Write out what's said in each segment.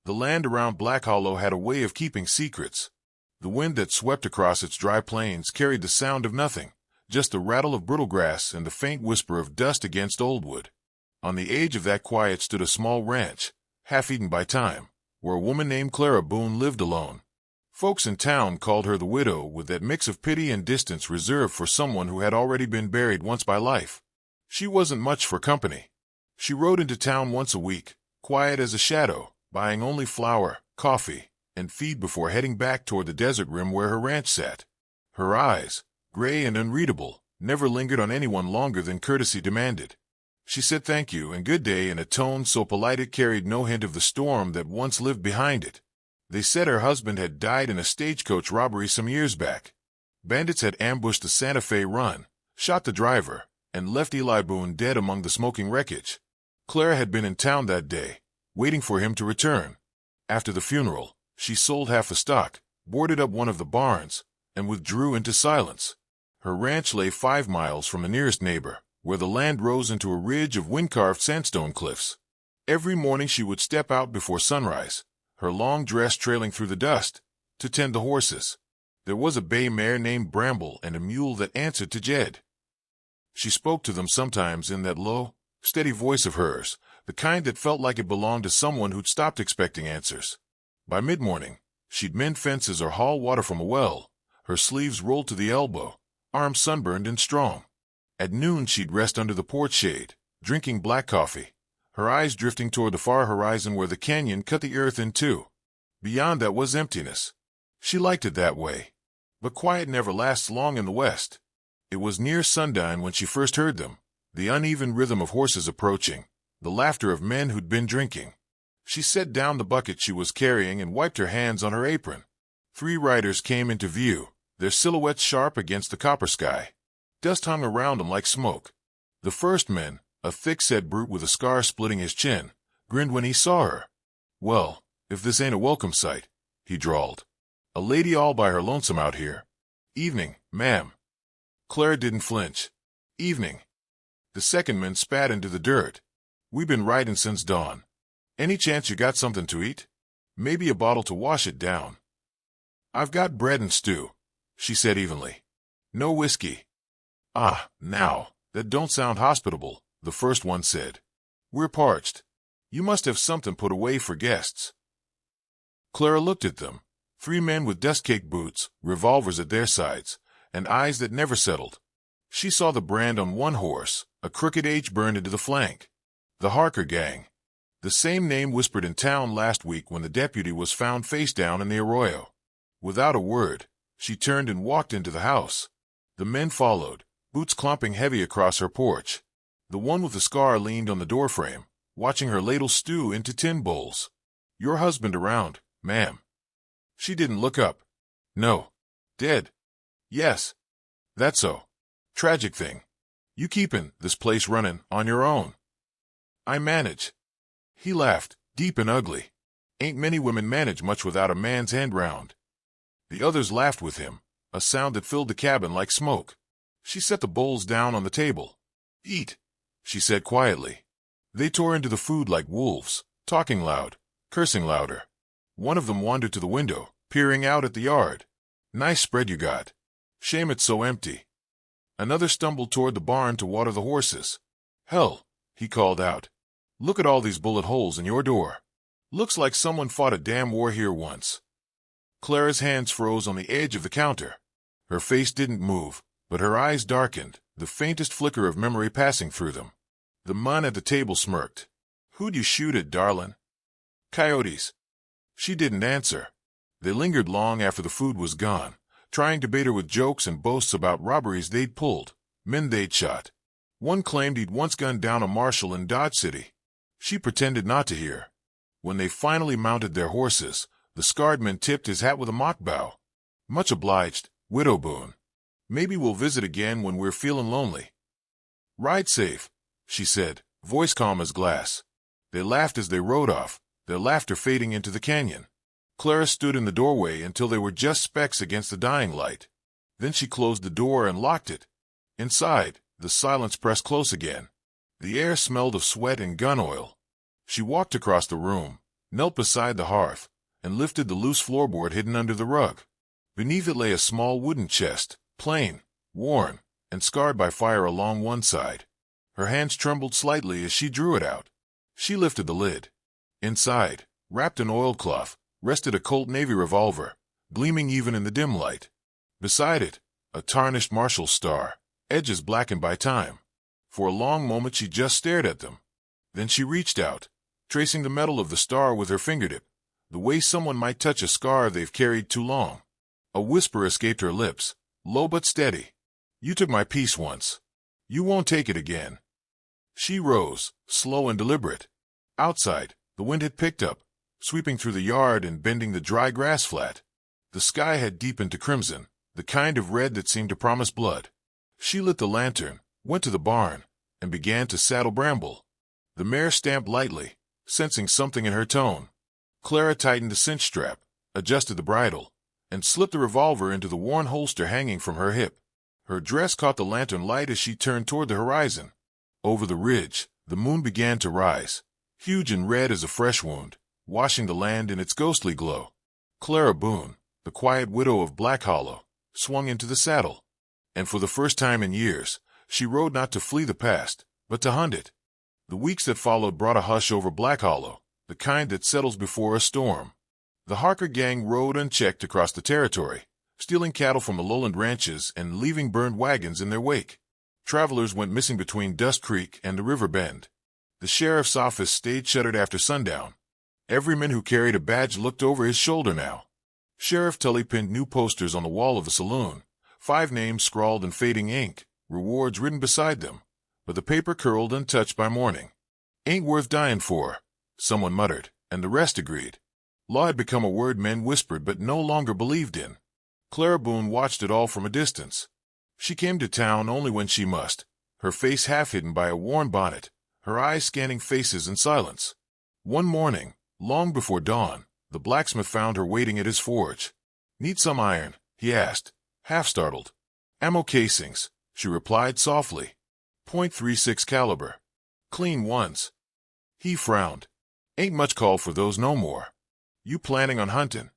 The land around Black Hollow had a way of keeping secrets. The wind that swept across its dry plains carried the sound of nothing, just the rattle of brittle grass and the faint whisper of dust against old wood. On the edge of that quiet stood a small ranch, half-eaten by time, where a woman named Clara Boone lived alone. Folks in town called her the widow, with that mix of pity and distance reserved for someone who had already been buried once by life. She wasn't much for company. She rode into town once a week, quiet as a shadow, buying only flour, coffee, and feed before heading back toward the desert rim where her ranch sat. Her eyes, gray and unreadable, never lingered on anyone longer than courtesy demanded. She said thank you and good day in a tone so polite it carried no hint of the storm that once lived behind it. They said her husband had died in a stagecoach robbery some years back. Bandits had ambushed the Santa Fe run, shot the driver, and left Eli Boone dead among the smoking wreckage. Clara had been in town that day, waiting for him to return. After the funeral, she sold half the stock, boarded up one of the barns, and withdrew into silence. Her ranch lay 5 miles from the nearest neighbor, where the land rose into a ridge of wind-carved sandstone cliffs. Every morning she would step out before sunrise, her long dress trailing through the dust, to tend the horses. There was a bay mare named Bramble and a mule that answered to Jed. She spoke to them sometimes in that low, steady voice of hers, the kind that felt like it belonged to someone who'd stopped expecting answers. By mid-morning, she'd mend fences or haul water from a well, her sleeves rolled to the elbow, arms sunburned and strong. At noon she'd rest under the porch shade, drinking black coffee, her eyes drifting toward the far horizon where the canyon cut the earth in two. Beyond that was emptiness. She liked it that way. But quiet never lasts long in the West. It was near sundown when she first heard them, the uneven rhythm of horses approaching, the laughter of men who'd been drinking. She set down the bucket she was carrying and wiped her hands on her apron. 3 riders came into view, their silhouettes sharp against the copper sky. Dust hung around them like smoke. The first man, a thick-set brute with a scar splitting his chin, grinned when he saw her. "Well, if this ain't a welcome sight," he drawled. "A lady all by her lonesome out here." "Evening, ma'am." Clara didn't flinch. "Evening." The second man spat into the dirt. "We been riding since dawn. Any chance you got something to eat? Maybe a bottle to wash it down." "I've got bread and stew," she said evenly. "No whiskey." "Ah, now, that don't sound hospitable," the first one said. "We're parched. You must have something put away for guests." Clara looked at them, 3 men with dust-caked boots, revolvers at their sides, and eyes that never settled. She saw the brand on one horse, a crooked H burned into the flank. The Harker gang. The same name whispered in town last week when the deputy was found face down in the arroyo. Without a word, she turned and walked into the house. The men followed, boots clomping heavy across her porch. The one with the scar leaned on the doorframe, watching her ladle stew into tin bowls. "Your husband around, ma'am?" She didn't look up. "No." "Dead?" "Yes." "That's so. Tragic thing. You keepin' this place running on your own?" "I manage." He laughed, deep and ugly. "Ain't many women manage much without a man's hand round." The others laughed with him, a sound that filled the cabin like smoke. She set the bowls down on the table. "Eat," she said quietly. They tore into the food like wolves, talking loud, cursing louder. One of them wandered to the window, peering out at the yard. "Nice spread you got. Shame it's so empty." Another stumbled toward the barn to water the horses. "Hell," he called out. "Look at all these bullet holes in your door. Looks like someone fought a damn war here once." Clara's hands froze on the edge of the counter. Her face didn't move, but her eyes darkened, the faintest flicker of memory passing through them. The man at the table smirked. "Who'd you shoot at, darlin'?" "Coyotes." She didn't answer. They lingered long after the food was gone, trying to bait her with jokes and boasts about robberies they'd pulled, men they'd shot. One claimed he'd once gunned down a marshal in Dodge City. She pretended not to hear. When they finally mounted their horses, the scarred man tipped his hat with a mock bow. "Much obliged, Widow Boone. Maybe we'll visit again when we're feeling lonely." "Ride safe," she said, voice calm as glass. They laughed as they rode off, their laughter fading into the canyon. Clara stood in the doorway until they were just specks against the dying light. Then she closed the door and locked it. Inside, the silence pressed close again. The air smelled of sweat and gun oil. She walked across the room, knelt beside the hearth, and lifted the loose floorboard hidden under the rug. Beneath it lay a small wooden chest, plain, worn, and scarred by fire along one side. Her hands trembled slightly as she drew it out. She lifted the lid. Inside, wrapped in oilcloth, rested a Colt Navy revolver, gleaming even in the dim light. Beside it, a tarnished marshal's star, edges blackened by time. For a long moment she just stared at them. Then she reached out, tracing the metal of the star with her fingertip, the way someone might touch a scar they've carried too long. A whisper escaped her lips, low but steady. "You took my peace once. You won't take it again." She rose, slow and deliberate. Outside, the wind had picked up, sweeping through the yard and bending the dry grass flat. The sky had deepened to crimson, the kind of red that seemed to promise blood. She lit the lantern, went to the barn, and began to saddle Bramble. The mare stamped lightly, sensing something in her tone. Clara tightened the cinch strap, adjusted the bridle, and slipped the revolver into the worn holster hanging from her hip. Her dress caught the lantern light as she turned toward the horizon. Over the ridge, the moon began to rise, huge and red as a fresh wound, washing the land in its ghostly glow. Clara Boone, the quiet widow of Black Hollow, swung into the saddle. And for the first time in years, she rode not to flee the past, but to hunt it. The weeks that followed brought a hush over Black Hollow, the kind that settles before a storm. The Harker gang rode unchecked across the territory, stealing cattle from the lowland ranches and leaving burned wagons in their wake. Travelers went missing between Dust Creek and the river bend. The sheriff's office stayed shuttered after sundown. Every man who carried a badge looked over his shoulder now. Sheriff Tully pinned new posters on the wall of the saloon, 5 names scrawled in fading ink, rewards written beside them, but the paper curled untouched by morning. "Ain't worth dying for," someone muttered, and the rest agreed. Law had become a word men whispered but no longer believed in. Clara Boone watched it all from a distance. She came to town only when she must, her face half hidden by a worn bonnet, her eyes scanning faces in silence. One morning, long before dawn, the blacksmith found her waiting at his forge. "Need some iron?" he asked, half startled. "Ammo casings," she replied softly. .36 caliber. Clean ones. He frowned. "Ain't much call for those no more. You planning on hunting?"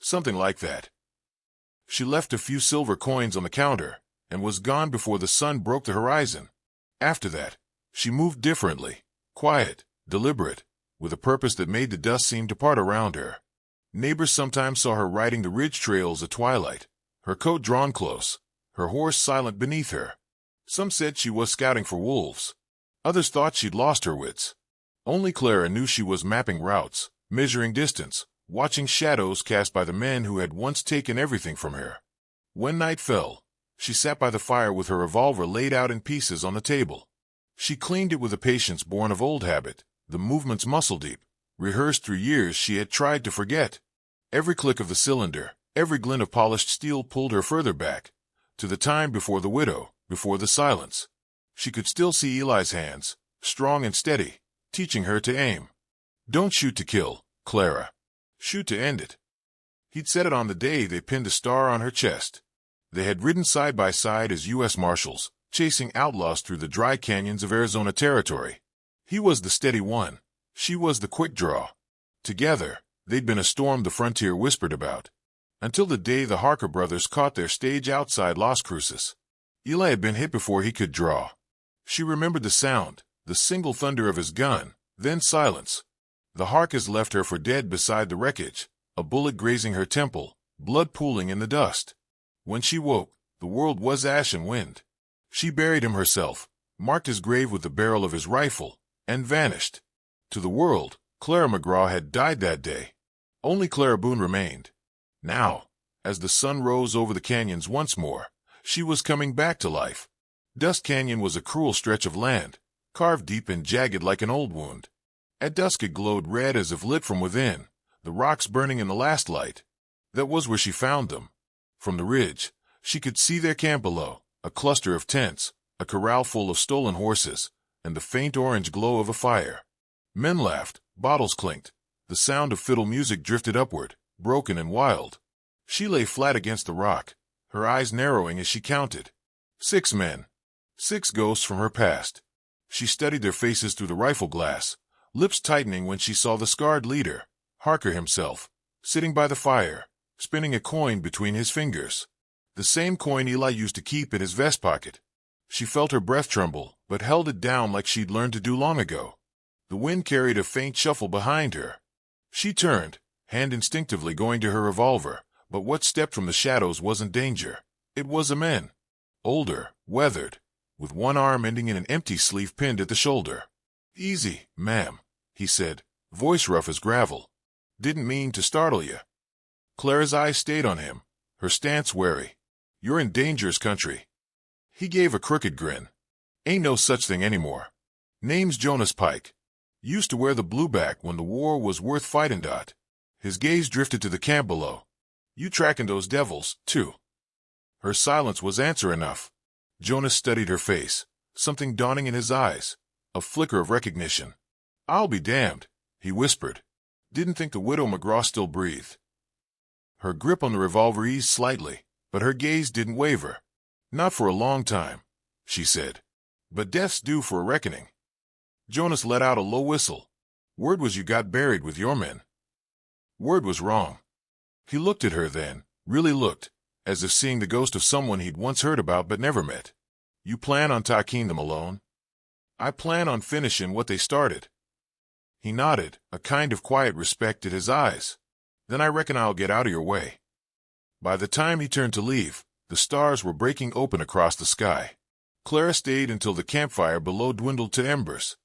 "Something like that." She left a few silver coins on the counter and was gone before the sun broke the horizon. After that, she moved differently, quiet, deliberate, with a purpose that made the dust seem to part around her. Neighbors sometimes saw her riding the ridge trails at twilight, her coat drawn close, her horse silent beneath her. Some said she was scouting for wolves. Others thought she'd lost her wits. Only Clara knew she was mapping routes, measuring distance, watching shadows cast by the men who had once taken everything from her. When night fell, she sat by the fire with her revolver laid out in pieces on the table. She cleaned it with a patience born of old habit, the movements muscle-deep, rehearsed through years she had tried to forget. Every click of the cylinder, every glint of polished steel pulled her further back, to the time before the widow, before the silence. She could still see Eli's hands, strong and steady, teaching her to aim. "Don't shoot to kill, Clara. Shoot to end it." He'd said it on the day they pinned a star on her chest. They had ridden side by side as U.S. Marshals, chasing outlaws through the dry canyons of Arizona Territory. He was the steady one. She was the quick draw. Together, they'd been a storm the frontier whispered about, until the day the Harker brothers caught their stage outside Las Cruces. Eli had been hit before he could draw. She remembered the sound, the single thunder of his gun, then silence. The Harkers left her for dead beside the wreckage, a bullet grazing her temple, blood pooling in the dust. When she woke, the world was ash and wind. She buried him herself, marked his grave with the barrel of his rifle, and vanished. To the world, Clara McGraw had died that day. Only Clara Boone remained. Now, as the sun rose over the canyons once more, she was coming back to life. Dust Canyon was a cruel stretch of land, carved deep and jagged like an old wound. At dusk it glowed red as if lit from within, the rocks burning in the last light. That was where she found them. From the ridge, she could see their camp below, a cluster of tents, a corral full of stolen horses, and the faint orange glow of a fire. Men laughed, bottles clinked. The sound of fiddle music drifted upward, broken and wild. She lay flat against the rock, her eyes narrowing as she counted. 6 men. 6 ghosts from her past. She studied their faces through the rifle glass, lips tightening when she saw the scarred leader, Harker himself, sitting by the fire, spinning a coin between his fingers. The same coin Eli used to keep in his vest pocket. She felt her breath tremble, but held it down like she'd learned to do long ago. The wind carried a faint shuffle behind her. She turned, hand instinctively going to her revolver, but what stepped from the shadows wasn't danger. It was a man. Older, weathered, with one arm ending in an empty sleeve pinned at the shoulder. "Easy, ma'am," he said, voice rough as gravel. "Didn't mean to startle you." Clara's eyes stayed on him, her stance wary. "You're in dangerous country." He gave a crooked grin. "Ain't no such thing anymore. Name's Jonas Pike. Used to wear the blueback when the war was worth fighting. His gaze drifted to the camp below. "You tracking those devils, too?" Her silence was answer enough. Jonas studied her face, something dawning in his eyes, a flicker of recognition. "I'll be damned," he whispered. "Didn't think the widow McGraw still breathed." Her grip on the revolver eased slightly, but her gaze didn't waver. "Not for a long time," she said. "But death's due for a reckoning." Jonas let out a low whistle. "Word was you got buried with your men." Word was wrong. He looked at her then, really looked, as if seeing the ghost of someone he'd once heard about but never met. "You plan on taking them alone?" "I plan on finishing what they started." He nodded, a kind of quiet respect in his eyes. "Then I reckon I'll get out of your way." By the time he turned to leave, the stars were breaking open across the sky. Clara stayed until the campfire below dwindled to embers.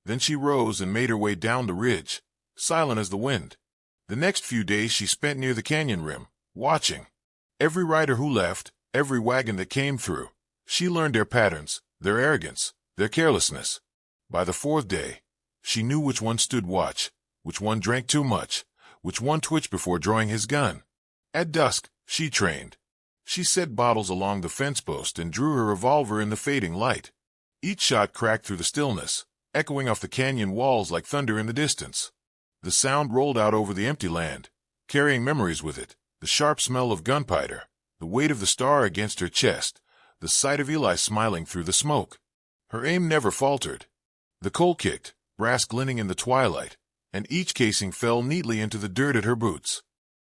Then she rose and made her way down the ridge, silent as the wind. The next few days she spent near the canyon rim, watching. Every rider who left, every wagon that came through. She learned their patterns, their arrogance, their carelessness. By the fourth day, she knew which one stood watch, which one drank too much, which one twitched before drawing his gun. At dusk, she trained. She set bottles along the fence post and drew her revolver in the fading light. Each shot cracked through the stillness, echoing off the canyon walls like thunder in the distance. The sound rolled out over the empty land, carrying memories with it, the sharp smell of gunpowder, the weight of the star against her chest, the sight of Eli smiling through the smoke. Her aim never faltered. The Colt kicked, brass glinting in the twilight, and each casing fell neatly into the dirt at her boots.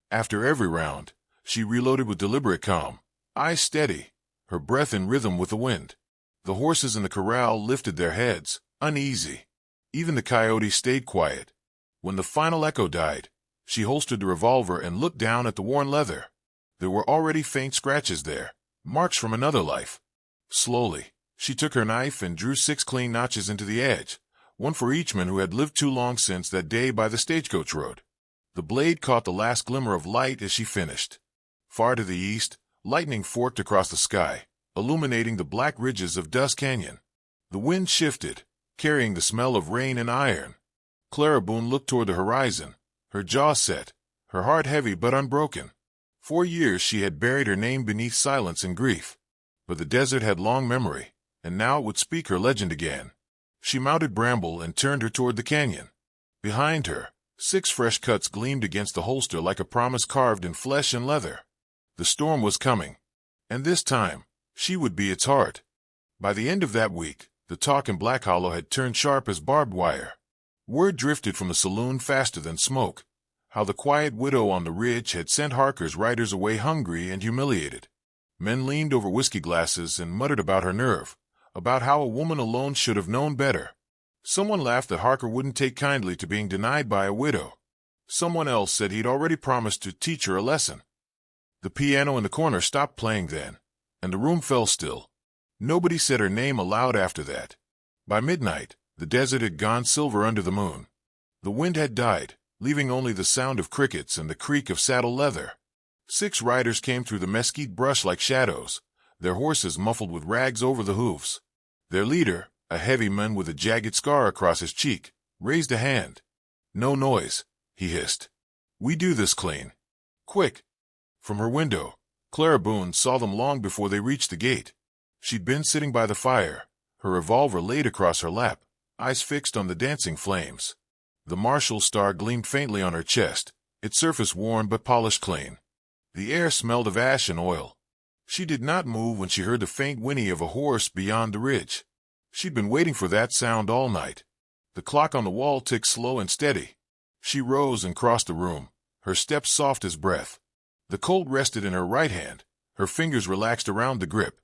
After every round, she reloaded with deliberate calm, eyes steady, her breath in rhythm with the wind. The horses in the corral lifted their heads, uneasy. Even the coyotes stayed quiet. When the final echo died, she holstered the revolver and looked down at the worn leather. There were already faint scratches there, marks from another life. Slowly, she took her knife and drew 6 clean notches into the edge, one for each man who had lived too long since that day by the stagecoach road. The blade caught the last glimmer of light as she finished. Far to the east, lightning forked across the sky, illuminating the black ridges of Dust Canyon. The wind shifted, carrying the smell of rain and iron. Clara Boone looked toward the horizon, her jaw set, her heart heavy but unbroken. For years she had buried her name beneath silence and grief. But the desert had long memory, and now it would speak her legend again. She mounted Bramble and turned her toward the canyon. Behind her, 6 fresh cuts gleamed against the holster like a promise carved in flesh and leather. The storm was coming, and this time, she would be its heart. By the end of that week, the talk in Black Hollow had turned sharp as barbed wire. Word drifted from the saloon faster than smoke, how the quiet widow on the ridge had sent Harker's riders away hungry and humiliated. Men leaned over whiskey glasses and muttered about her nerve, about how a woman alone should have known better. Someone laughed that Harker wouldn't take kindly to being denied by a widow. Someone else said he'd already promised to teach her a lesson. The piano in the corner stopped playing then, and the room fell still. Nobody said her name aloud after that. By midnight, the desert had gone silver under the moon. The wind had died, leaving only the sound of crickets and the creak of saddle leather. 6 riders came through the mesquite brush like shadows, their horses muffled with rags over the hooves. Their leader, a heavy man with a jagged scar across his cheek, raised a hand. "No noise," he hissed. "We do this clean. Quick." From her window, Clara Boone saw them long before they reached the gate. She'd been sitting by the fire, her revolver laid across her lap, eyes fixed on the dancing flames. The martial star gleamed faintly on her chest, its surface worn but polished clean. The air smelled of ash and oil. She did not move when she heard the faint whinny of a horse beyond the ridge. She'd been waiting for that sound all night. The clock on the wall ticked slow and steady. She rose and crossed the room, her steps soft as breath. The Colt rested in her right hand, her fingers relaxed around the grip.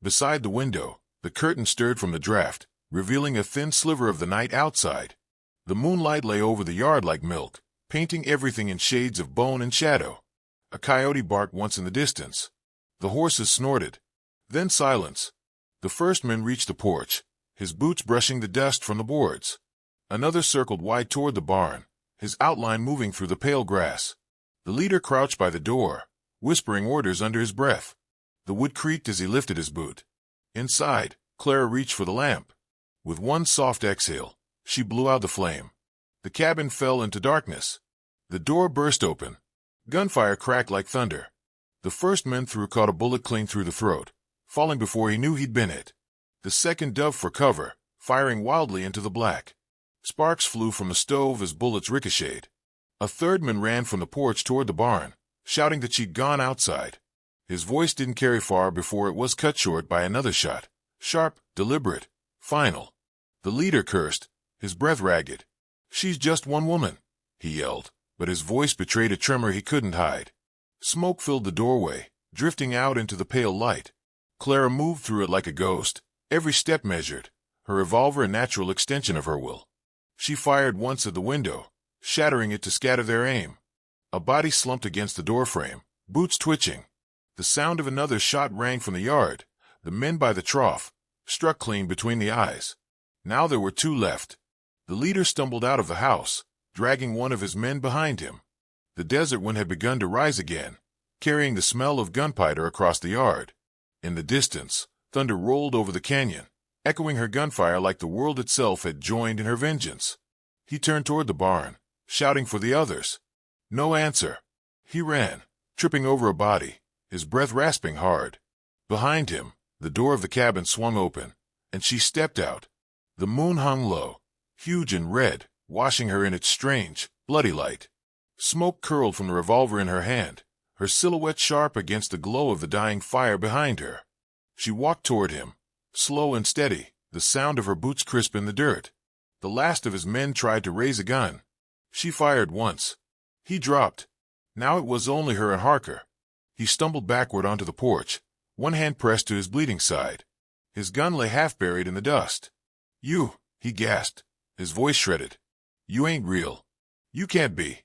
Beside the window, the curtain stirred from the draft, revealing a thin sliver of the night outside. The moonlight lay over the yard like milk, painting everything in shades of bone and shadow. A coyote barked once in the distance. The horses snorted. Then silence. The first man reached the porch, his boots brushing the dust from the boards. Another circled wide toward the barn, his outline moving through the pale grass. The leader crouched by the door, whispering orders under his breath. The wood creaked as he lifted his boot. Inside, Clara reached for the lamp. With one soft exhale, she blew out the flame. The cabin fell into darkness. The door burst open. Gunfire cracked like thunder. The first man threw caught a bullet clean through the throat, falling before he knew he'd been hit. The second dove for cover, firing wildly into the black. Sparks flew from the stove as bullets ricocheted. A third man ran from the porch toward the barn, shouting that she'd gone outside. His voice didn't carry far before it was cut short by another shot. Sharp, deliberate, final. The leader cursed, his breath ragged. "She's just one woman," he yelled, but his voice betrayed a tremor he couldn't hide. Smoke filled the doorway, drifting out into the pale light. Clara moved through it like a ghost, every step measured, her revolver a natural extension of her will. She fired once at the window, shattering it to scatter their aim. A body slumped against the doorframe, boots twitching. The sound of another shot rang from the yard. The men by the trough, struck clean between the eyes. Now there were two left. The leader stumbled out of the house, dragging one of his men behind him. The desert wind had begun to rise again, carrying the smell of gunpowder across the yard. In the distance, thunder rolled over the canyon, echoing her gunfire like the world itself had joined in her vengeance. He turned toward the barn, shouting for the others. No answer. He ran, tripping over a body, his breath rasping hard. Behind him, the door of the cabin swung open, and she stepped out. The moon hung low, huge and red, washing her in its strange, bloody light. Smoke curled from the revolver in her hand, her silhouette sharp against the glow of the dying fire behind her. She walked toward him, slow and steady, the sound of her boots crisp in the dirt. The last of his men tried to raise a gun. She fired once. He dropped. Now it was only her and Harker. He stumbled backward onto the porch, one hand pressed to his bleeding side. His gun lay half buried in the dust. "You," he gasped, his voice shredded. "You ain't real. You can't be."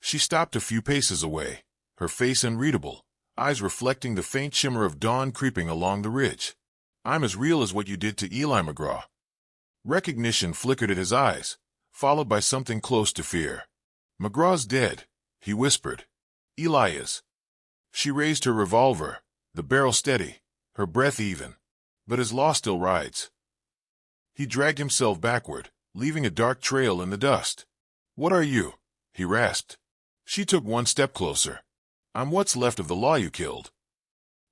She stopped a few paces away, her face unreadable, eyes reflecting the faint shimmer of dawn creeping along the ridge. "I'm as real as what you did to Eli McGraw." Recognition flickered at his eyes, followed by something close to fear. "McGraw's dead," he whispered. "Eli is." She raised her revolver, the barrel steady, her breath even. But his law still rides. He dragged himself backward, leaving a dark trail in the dust. "What are you?" he rasped. She took one step closer. "I'm what's left of the law you killed."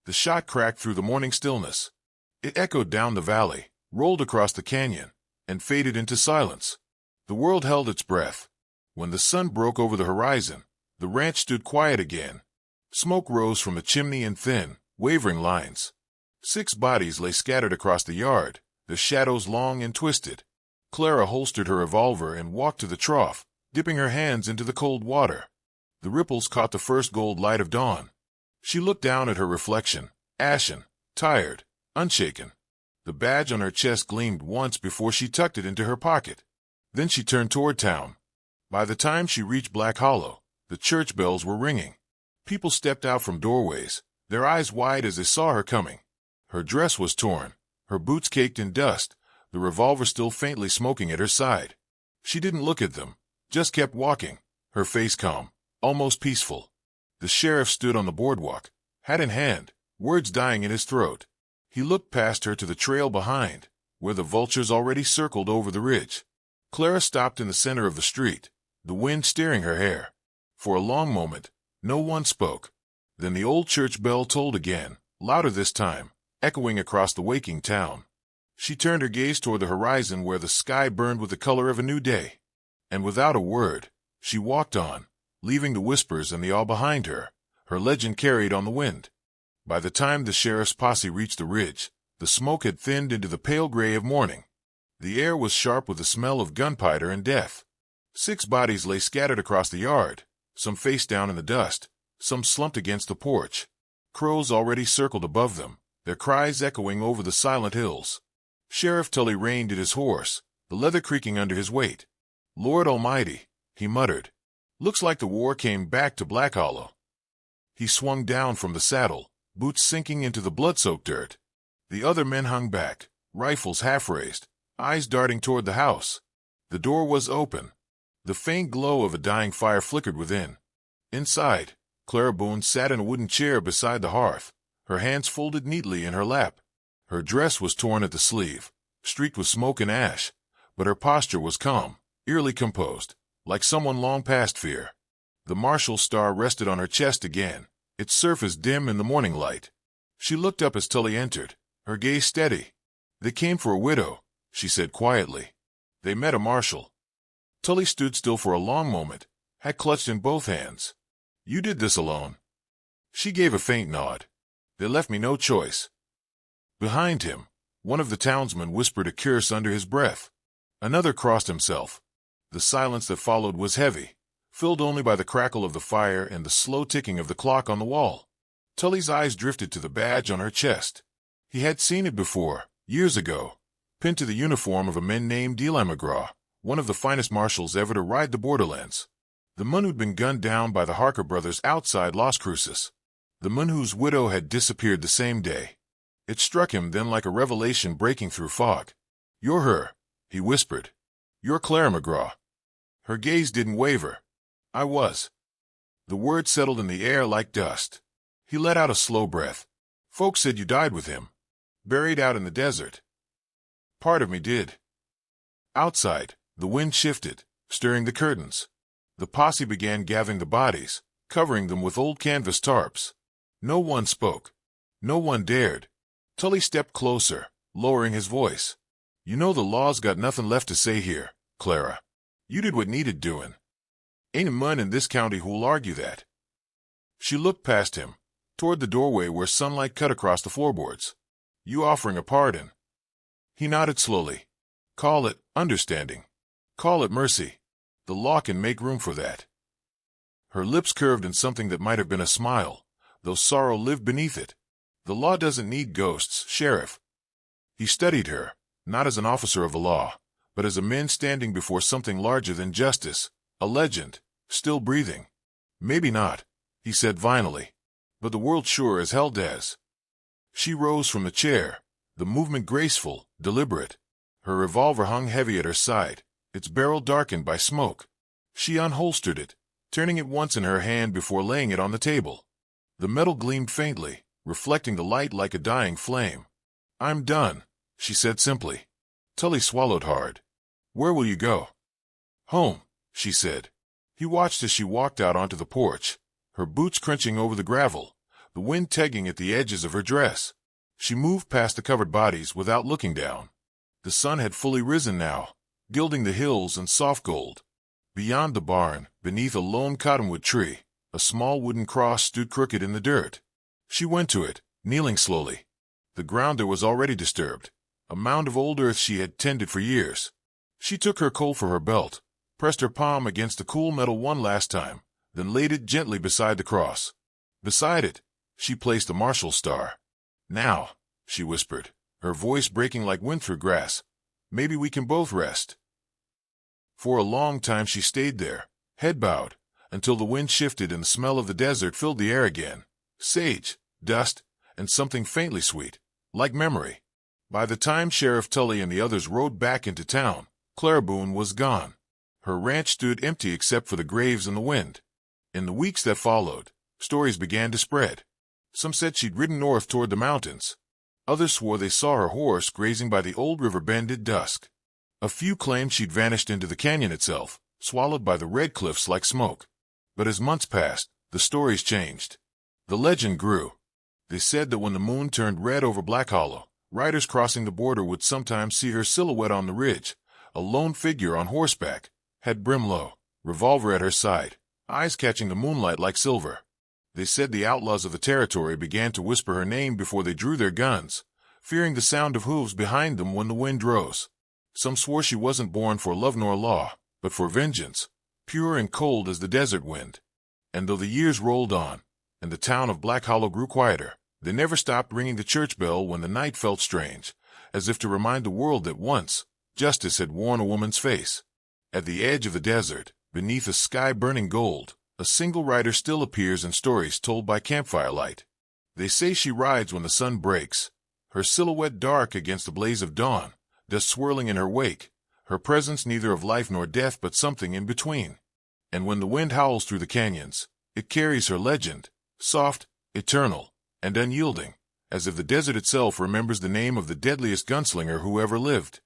The shot cracked through the morning stillness. It echoed down the valley, rolled across the canyon, and faded into silence. The world held its breath. When the sun broke over the horizon, the ranch stood quiet again. Smoke rose from the chimney in thin, wavering lines. 6 bodies lay scattered across the yard, the shadows long and twisted. Clara holstered her revolver and walked to the trough, dipping her hands into the cold water. The ripples caught the first gold light of dawn. She looked down at her reflection, ashen, tired, unshaken. The badge on her chest gleamed once before she tucked it into her pocket. Then she turned toward town. By the time she reached Black Hollow, the church bells were ringing. People stepped out from doorways, their eyes wide as they saw her coming. Her dress was torn, her boots caked in dust, the revolver still faintly smoking at her side. She didn't look at them, just kept walking, her face calm, almost peaceful. The sheriff stood on the boardwalk, hat in hand, words dying in his throat. He looked past her to the trail behind, where the vultures already circled over the ridge. Clara stopped in the center of the street, the wind stirring her hair. For a long moment, no one spoke. Then the old church bell tolled again, louder this time, echoing across the waking town. She turned her gaze toward the horizon where the sky burned with the color of a new day. And without a word, she walked on, leaving the whispers and the awe behind her, her legend carried on the wind. By the time the sheriff's posse reached the ridge, the smoke had thinned into the pale gray of morning. The air was sharp with the smell of gunpowder and death. 6 bodies lay scattered across the yard, some face down in the dust, some slumped against the porch. Crows already circled above them, their cries echoing over the silent hills. Sheriff Tully reined at his horse, the leather creaking under his weight. "Lord Almighty," he muttered. "Looks like the war came back to Black Hollow." He swung down from the saddle, boots sinking into the blood-soaked dirt. The other men hung back, rifles half-raised, eyes darting toward the house. The door was open. The faint glow of a dying fire flickered within. Inside, Clara Boone sat in a wooden chair beside the hearth, her hands folded neatly in her lap. Her dress was torn at the sleeve, streaked with smoke and ash, but her posture was calm, eerily composed, like someone long past fear. The martial star rested on her chest again, its surface dim in the morning light. She looked up as Tully entered, her gaze steady. "They came for a widow," she said quietly. "They met a marshal." Tully stood still for a long moment, hat clutched in both hands. "You did this alone?" She gave a faint nod. "They left me no choice." Behind him, one of the townsmen whispered a curse under his breath. Another crossed himself. The silence that followed was heavy, filled only by the crackle of the fire and the slow ticking of the clock on the wall. Tully's eyes drifted to the badge on her chest. He had seen it before, years ago, pinned to the uniform of a man named Eli McGraw, one of the finest marshals ever to ride the borderlands. The man who'd been gunned down by the Harker brothers outside Las Cruces. The man whose widow had disappeared the same day. It struck him then like a revelation breaking through fog. "You're her," he whispered. "You're Clara McGraw." Her gaze didn't waver. "I was." The word settled in the air like dust. He let out a slow breath. "Folks said you died with him. Buried out in the desert." "Part of me did." Outside, the wind shifted, stirring the curtains. The posse began gathering the bodies, covering them with old canvas tarps. No one spoke. No one dared. Tully stepped closer, lowering his voice. "You know the law's got nothing left to say here, Clara. You did what needed doing. Ain't a man in this county who'll argue that." She looked past him, toward the doorway where sunlight cut across the floorboards. "You offering a pardon?" He nodded slowly. "Call it understanding. Call it mercy. The law can make room for that." Her lips curved in something that might have been a smile, though sorrow lived beneath it. "The law doesn't need ghosts, Sheriff." He studied her, not as an officer of the law, but as a man standing before something larger than justice, a legend, still breathing. "Maybe not," he said finally, "but the world sure as hell does." She rose from the chair, the movement graceful, deliberate. Her revolver hung heavy at her side, its barrel darkened by smoke. She unholstered it, turning it once in her hand before laying it on the table. The metal gleamed faintly, reflecting the light like a dying flame. "I'm done," she said simply. Tully swallowed hard. "Where will you go?" "Home," she said. He watched as she walked out onto the porch, her boots crunching over the gravel, the wind tugging at the edges of her dress. She moved past the covered bodies without looking down. The sun had fully risen now, gilding the hills in soft gold. Beyond the barn, beneath a lone cottonwood tree, a small wooden cross stood crooked in the dirt. She went to it, kneeling slowly. The ground there was already disturbed, a mound of old earth she had tended for years. She took her Colt for her belt, pressed her palm against the cool metal one last time, then laid it gently beside the cross. Beside it, she placed the marshal star. "Now," she whispered, her voice breaking like wind through grass, "maybe we can both rest." For a long time she stayed there, head bowed, until the wind shifted and the smell of the desert filled the air again. Sage, dust, and something faintly sweet, like memory. By the time Sheriff Tully and the others rode back into town, Clara Boone was gone. Her ranch stood empty except for the graves and the wind. In the weeks that followed, stories began to spread. Some said she'd ridden north toward the mountains. Others swore they saw her horse grazing by the old river bend at dusk. A few claimed she'd vanished into the canyon itself, swallowed by the red cliffs like smoke. But as months passed, the stories changed. The legend grew. They said that when the moon turned red over Black Hollow, riders crossing the border would sometimes see her silhouette on the ridge, a lone figure on horseback, head brim low, revolver at her side, eyes catching the moonlight like silver. They said the outlaws of the territory began to whisper her name before they drew their guns, fearing the sound of hooves behind them when the wind rose. Some swore she wasn't born for love nor law, but for vengeance, pure and cold as the desert wind. And though the years rolled on, and the town of Black Hollow grew quieter, they never stopped ringing the church bell when the night felt strange, as if to remind the world that once, justice had worn a woman's face. At the edge of the desert, beneath a sky burning gold, a single rider still appears in stories told by campfire light. They say she rides when the sun breaks, her silhouette dark against the blaze of dawn, dust swirling in her wake, her presence neither of life nor death but something in between. And when the wind howls through the canyons, it carries her legend, soft, eternal, and unyielding, as if the desert itself remembers the name of the deadliest gunslinger who ever lived.